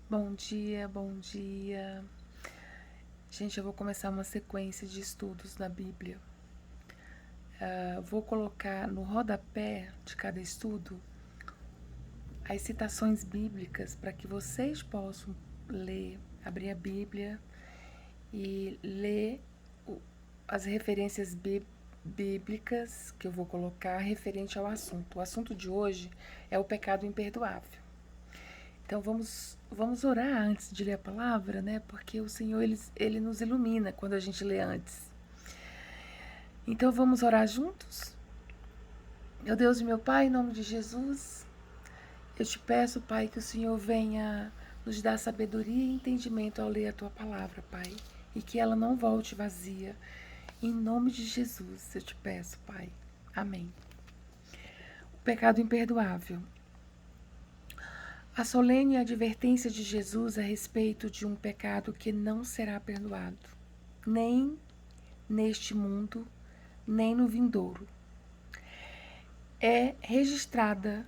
Bom dia, bom dia. Gente, eu vou começar uma sequência de estudos da Bíblia. Vou colocar no rodapé de cada estudo as citações bíblicas para que vocês possam ler, abrir a Bíblia e ler as referências bíblicas que eu vou colocar referente ao assunto. O assunto de hoje é o pecado imperdoável. Então vamos orar antes de ler a palavra, né? Porque o Senhor ele nos ilumina quando a gente lê antes. Então vamos orar juntos? Meu Deus e meu Pai, em nome de Jesus, eu te peço, Pai, que o Senhor venha nos dar sabedoria e entendimento ao ler a tua palavra, Pai, e que ela não volte vazia. Em nome de Jesus, eu te peço, Pai. Amém. O pecado imperdoável. A solene advertência de Jesus a respeito de um pecado que não será perdoado, nem neste mundo, nem no vindouro, é registrada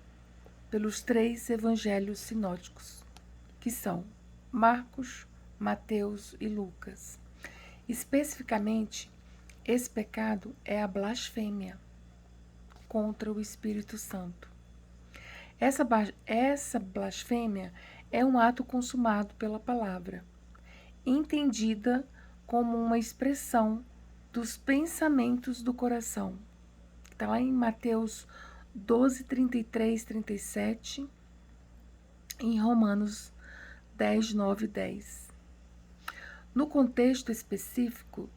pelos 3 evangelhos sinóticos, que são Marcos, Mateus e Lucas. Especificamente, esse pecado é a blasfêmia contra o Espírito Santo. Essa blasfêmia é um ato consumado pela palavra, entendida como uma expressão dos pensamentos do coração. Está lá em Mateus 12, 33, 37, em Romanos 10, 9 e 10. No contexto específico,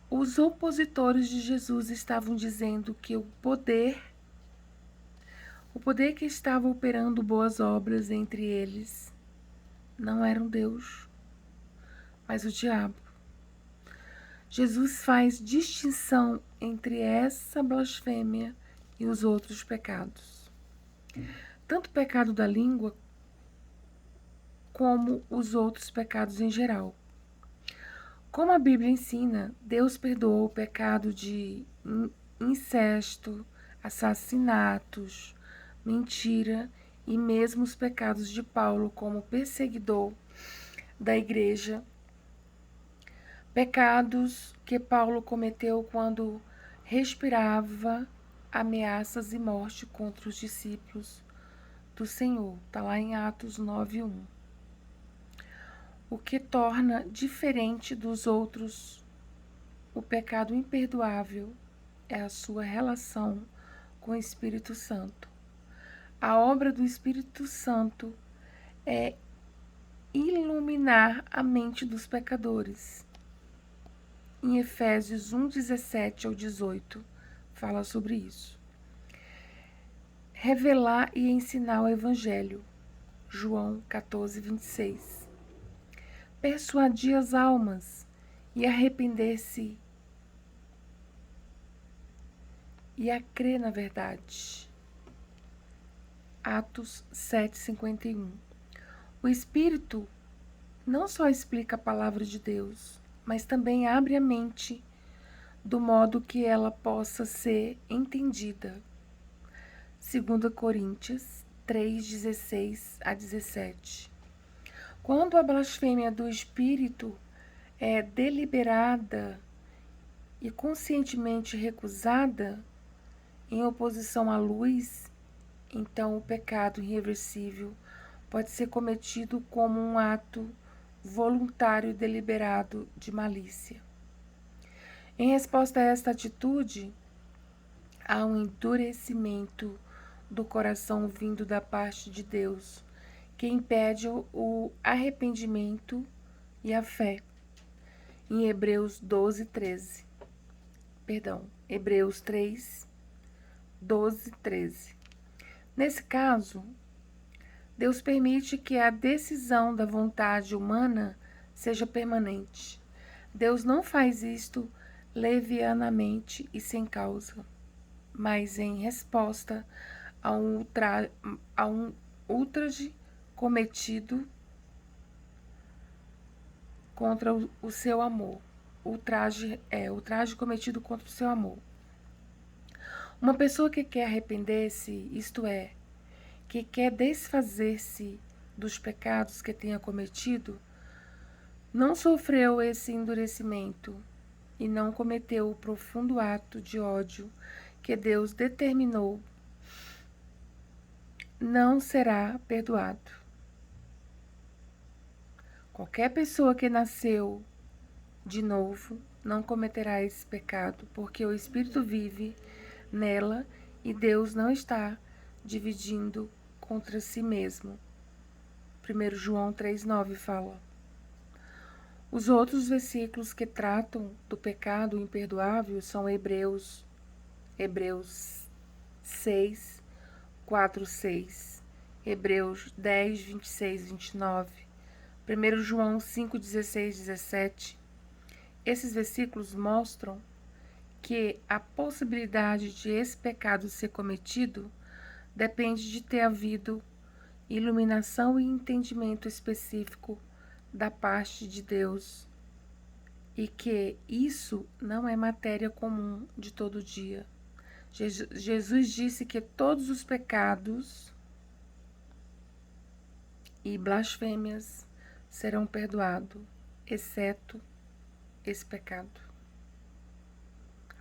os opositores de Jesus estavam dizendo que o poder que estava operando boas obras entre eles não era um Deus, mas o diabo. Jesus faz distinção entre essa blasfêmia e os outros pecados. Tanto o pecado da língua como os outros pecados em geral. Como a Bíblia ensina, Deus perdoou o pecado de incesto, assassinatos, mentira e mesmo os pecados de Paulo como perseguidor da igreja. Pecados que Paulo cometeu quando respirava ameaças e morte contra os discípulos do Senhor. Está lá em Atos 9:1. O que torna diferente dos outros o pecado imperdoável é a sua relação com o Espírito Santo. A obra do Espírito Santo é iluminar a mente dos pecadores. Em Efésios 1:17 ao 18, fala sobre isso. Revelar e ensinar o Evangelho. João 14:26. Persuadir as almas e arrepender-se e a crer na verdade. Atos 7:51. O Espírito não só explica a palavra de Deus, mas também abre a mente do modo que ela possa ser entendida. 2 Coríntios 3:16 a 17. Quando a blasfêmia do Espírito é deliberada e conscientemente recusada em oposição à luz, então o pecado irreversível pode ser cometido como um ato voluntário e deliberado de malícia. Em resposta a esta atitude, há um endurecimento do coração vindo da parte de Deus, que impede o arrependimento e a fé. Em Hebreus 3, 12, 13. Nesse caso, Deus permite que a decisão da vontade humana seja permanente. Deus não faz isto levianamente e sem causa, mas em resposta a um ultraje cometido contra o seu amor. Ultraje cometido contra o seu amor. Uma pessoa que quer arrepender-se, isto é, que quer desfazer-se dos pecados que tenha cometido, não sofreu esse endurecimento e não cometeu o profundo ato de ódio que Deus determinou, não será perdoado. Qualquer pessoa que nasceu de novo não cometerá esse pecado, porque o Espírito vive nela e Deus não está dividindo contra si mesmo. 1 João 3,9 fala. Os outros versículos que tratam do pecado imperdoável são Hebreus 6, 4, 6, Hebreus 10, 26, 29, 1 João 5, 16, 17. Esses versículos mostram que a possibilidade de esse pecado ser cometido depende de ter havido iluminação e entendimento específico da parte de Deus e que isso não é matéria comum de todo dia. Jesus disse que todos os pecados e blasfêmias serão perdoados, exceto esse pecado.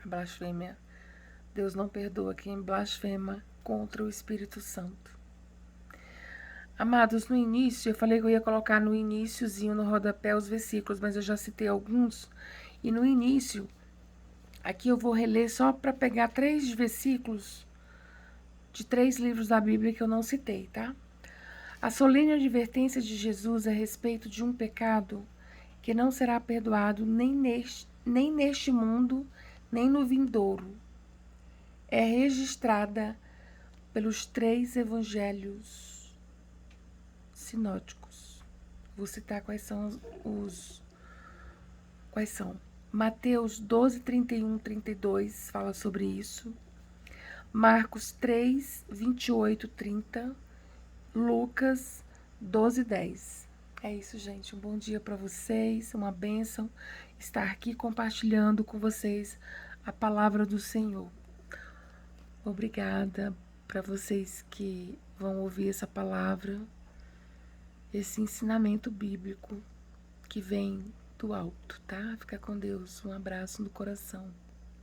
A blasfêmia. Deus não perdoa quem blasfema contra o Espírito Santo. Amados, no início, eu falei que eu ia colocar no iniciozinho, no rodapé, os versículos, mas eu já citei alguns. E no início, aqui eu vou reler só para pegar 3 versículos de 3 livros da Bíblia que eu não citei, tá? A solene advertência de Jesus a respeito de um pecado que não será perdoado nem neste mundo, nem no vindouro, é registrada pelos 3 evangelhos sinóticos. Vou citar quais são quais são. Mateus 12, 31, 32 fala sobre isso. Marcos 3, 28, 30. Lucas 12, 10. É isso, gente. Um bom dia para vocês. Uma bênção estar aqui compartilhando com vocês a palavra do Senhor. Obrigada para vocês que vão ouvir essa palavra, esse ensinamento bíblico que vem do alto, tá? Fica com Deus. Um abraço no coração.